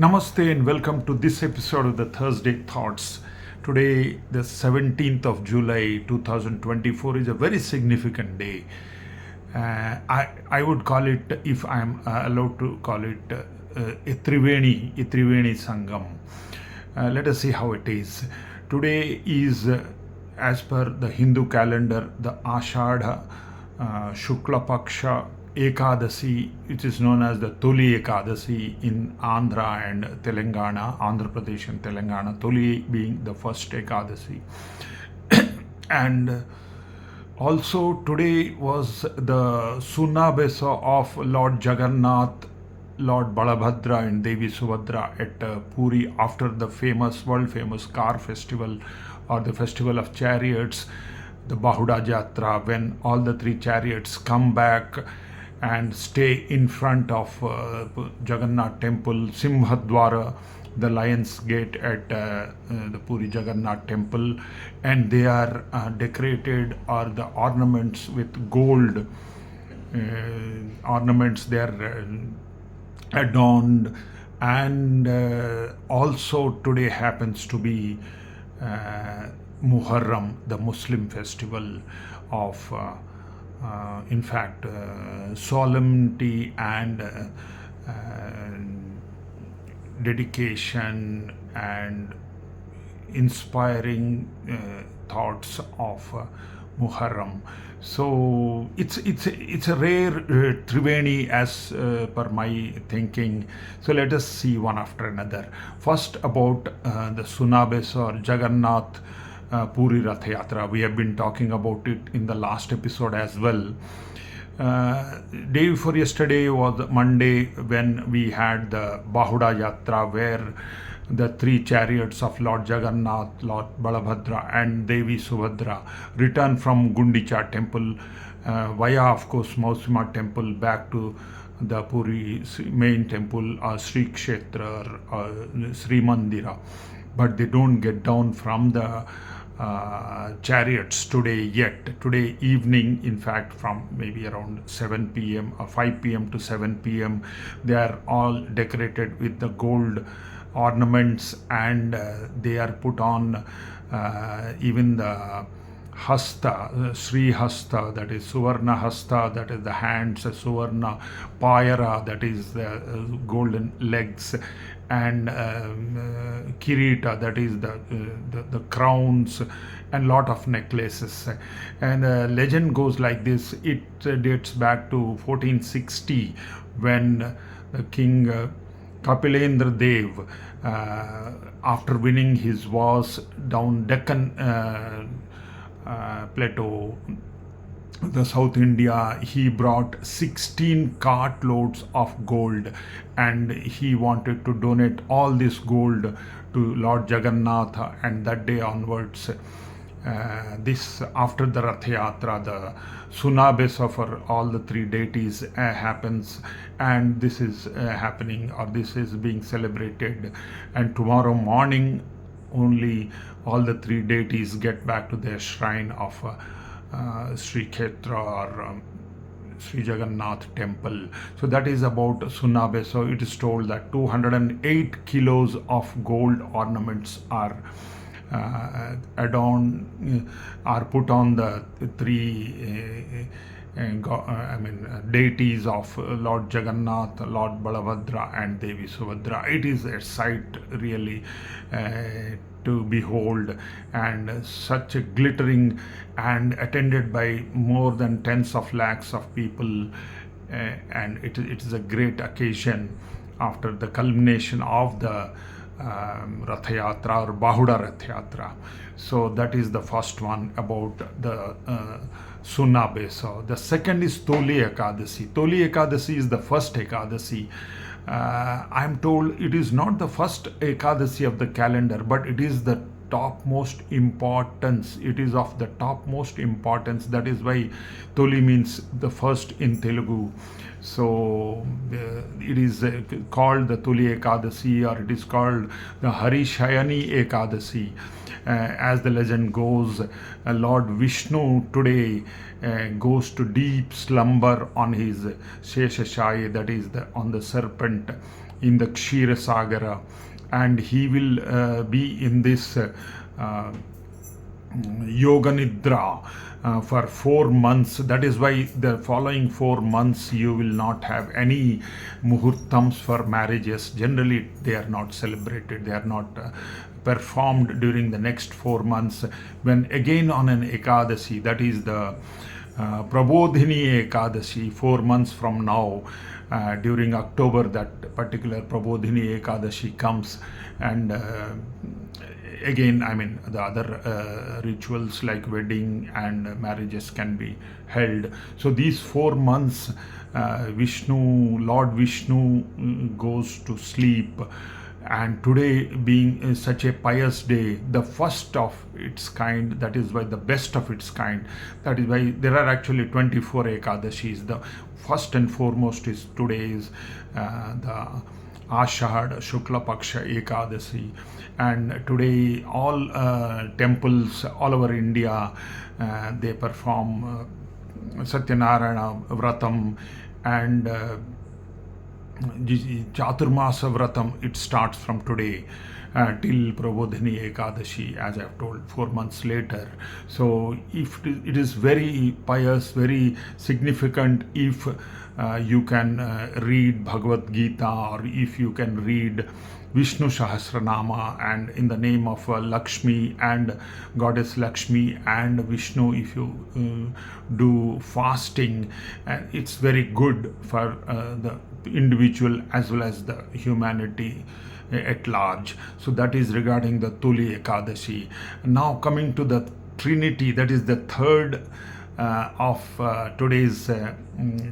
Namaste and welcome to this episode of the Thursday Thoughts. Today, the 17th of July 2024, is a very significant day. I would call it, if I am allowed to call it, a Triveni Sangam. Let us see how it is. Today is, as per the Hindu calendar, the Ashadha Shukla Paksha Ekadasi, which is known as the Toli Ekadasi in Andhra and Telangana, Andhra Pradesh and Telangana, Toli being the first Ekadasi. And also today was the Sunnabesa of Lord Jagannath, Lord Balabhadra and Devi Subhadra at Puri after the world famous car festival or the festival of chariots, the Bahuda Jatra, when all the three chariots come back and stay in front of Jagannath temple, Simhadwara, the Lion's Gate at the Puri Jagannath temple, and they are decorated, or the ornaments with gold ornaments, they are adorned. And also today happens to be Muharram, the Muslim festival of solemnity and dedication and inspiring thoughts of Muharram. So it's a rare Triveni as per my thinking. So let us see one after another. First about the Sunabes or Jagannath Puri Rath Yatra. We have been talking about it in the last episode as well. Day before yesterday was Monday, when we had the Bahuda Yatra, where the three chariots of Lord Jagannath, Lord Balabhadra and Devi Subhadra returned from Gundicha temple via, of course, Mausima temple back to the Puri main temple, Sri Kshetra, Sri Mandira. But they don't get down from the chariots today yet. Today evening, in fact, from maybe around 7 p.m. or 5 p.m. to 7 p.m., they are all decorated with the gold ornaments, and they are put on even the Hasta, Sri Hasta, that is Suvarna Hasta, that is the hands, Suvarna Payara, that is the golden legs, and Kirita, that is the crowns, and lot of necklaces. And the legend goes like this. It dates back to 1460, when the king Kapilendra Dev, after winning his wars down Deccan plateau, the South India, he brought 16 cartloads of gold, and he wanted to donate all this gold to Lord Jagannath. And that day onwards, this after the Rath Yatra, the Sunabesa for all the three deities happens, and this is happening, or this is being celebrated. And tomorrow morning only all the three deities get back to their shrine of Sri Kshetra or Sri Jagannath temple. So that is about Sunabe. So it is told that 208 kilos of gold ornaments are adorned, are put on the three deities of Lord Jagannath, Lord Balabhadra and Devi Subhadra. It is a sight really to behold, and such a glittering, and attended by more than tens of lakhs of people, and it is a great occasion after the culmination of the Rath Yatra or Bahuda Rath Yatra. So that is the first one about the Sunnabesa. The second is Toli Ekadasi. Toli Ekadasi is the first Ekadasi. I am told it is not the first Ekadasi of the calendar, but it is the topmost importance. It is of the topmost importance. That is why Toli means the first in Telugu. So it is called the Toli Ekadasi, or it is called the Harishayani Ekadasi. As the legend goes, Lord Vishnu today goes to deep slumber on his Sheshashai, that is on the serpent, in the Kshira Sagara, and he will be in this yoga nidra for 4 months. That is why the following 4 months you will not have any muhurtams for marriages. Generally they are not celebrated, they are not performed during the next 4 months, when again on an ekadasi, that is the Prabodhini Ekadashi, 4 months from now, during October, that particular Prabodhini Ekadashi comes, and again, I mean, the other rituals like wedding and marriages can be held. So these 4 months, Lord Vishnu goes to sleep. And today being such a pious day, the first of its kind, that is why the best of its kind, that is why there are actually 24 Ekadashis. The first and foremost is today is the Ashad Shukla Paksha Ekadasi, and today all temples all over India, they perform Satyanarayana Vratam, and Chaturmasa Vratam. It starts from today till Prabodhini Ekadashi, as I've told, 4 months later. So if it is very pious, very significant, if you can read Bhagavad Gita, or if you can read Vishnu Sahasranama, and in the name of Lakshmi and Goddess Lakshmi and Vishnu, if you do fasting, it's very good for the individual as well as the humanity at large. So that is regarding the Tuli Ekadashi. Now coming to the Trinity, that is the third of today's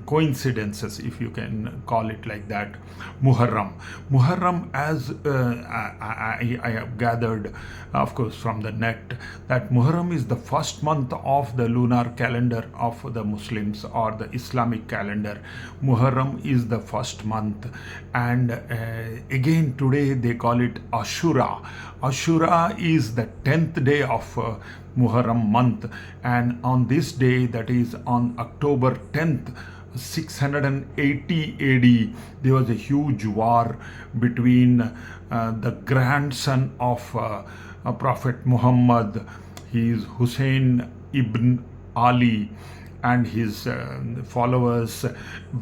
coincidences, if you can call it like that, Muharram. Muharram, as I have gathered, of course, from the net, that Muharram is the first month of the lunar calendar of the Muslims, or the Islamic calendar. Muharram is the first month, and again today they call it Ashura. Ashura is the 10th day of Muharram month, and on this day, that is on October 10th, 680 AD, there was a huge war between the grandson of Prophet Muhammad, he is Hussein ibn Ali, and his followers,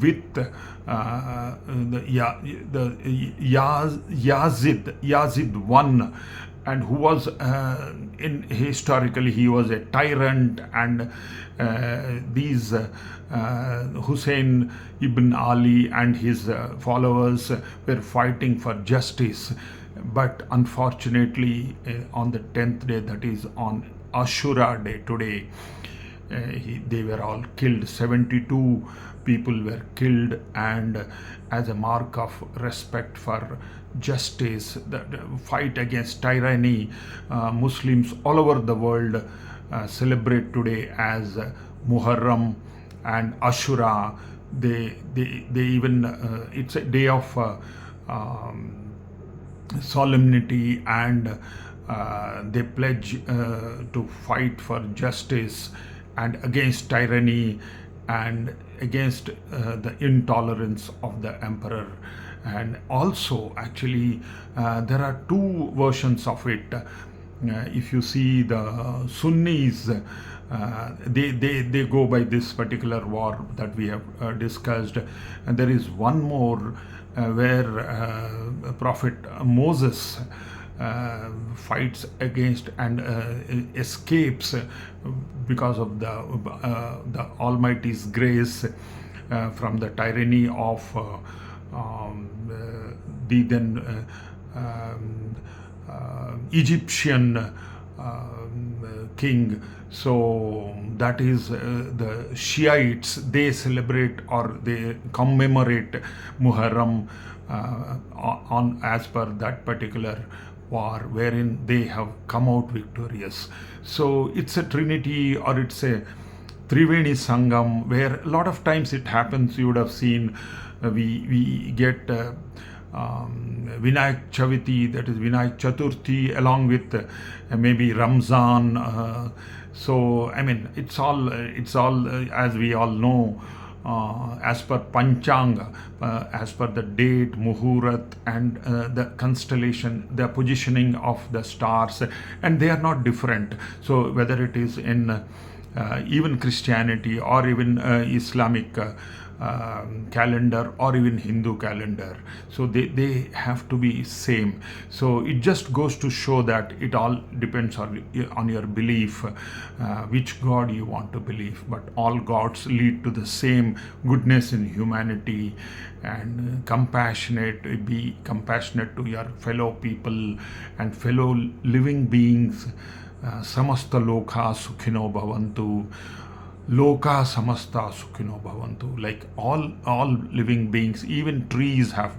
with the Yazid I, and who was historically he was a tyrant, and these Hussein ibn Ali and his followers were fighting for justice. But unfortunately, on the 10th day, that is on Ashura day today, they were all killed. 72 people were killed, and as a mark of respect for justice, the fight against tyranny, Muslims all over the world celebrate today as Muharram and Ashura. They even it's a day of solemnity, and they pledge to fight for justice and against tyranny and against the intolerance of the emperor. And also, actually, there are two versions of it. If you see the Sunnis, they go by this particular war that we have discussed, and there is one more where Prophet Moses fights against and escapes because of the Almighty's grace from the tyranny of the then Egyptian king. So that is the Shiites, they celebrate or they commemorate Muharram on as per that particular war, wherein they have come out victorious. So it's a trinity, or it's a Triveni Sangam, where a lot of times it happens. You would have seen we get Vinayak Chaviti, that is Vinayak Chaturthi, along with maybe Ramzan. So I mean, it's all as we all know, as per Panchanga, as per the date, Muhurat, and the constellation, the positioning of the stars, and they are not different. So whether it is in even Christianity or even Islamic calendar or even Hindu calendar, so they have to be same. So it just goes to show that it all depends on your belief, which God you want to believe, but all gods lead to the same goodness in humanity, and be compassionate to your fellow people and fellow living beings. Samasta lokha sukhino bhavantu, loka samasta sukhino bhavantu. Like all living beings, even trees have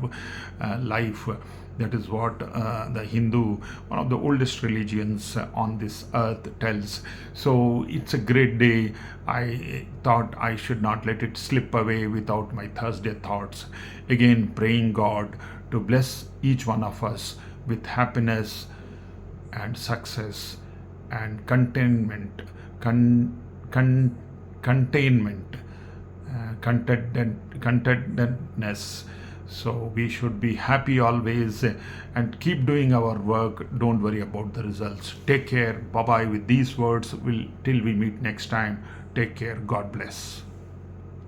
life. That is what the Hindu, one of the oldest religions on this earth, tells. So it's a great day. I thought I should not let it slip away without my Thursday thoughts. Again, praying God to bless each one of us with happiness and success and containment, con, containment, contentedness. So we should be happy always and keep doing our work. Don't worry about the results. Take care. Bye bye. With these words, till we meet next time. Take care. God bless.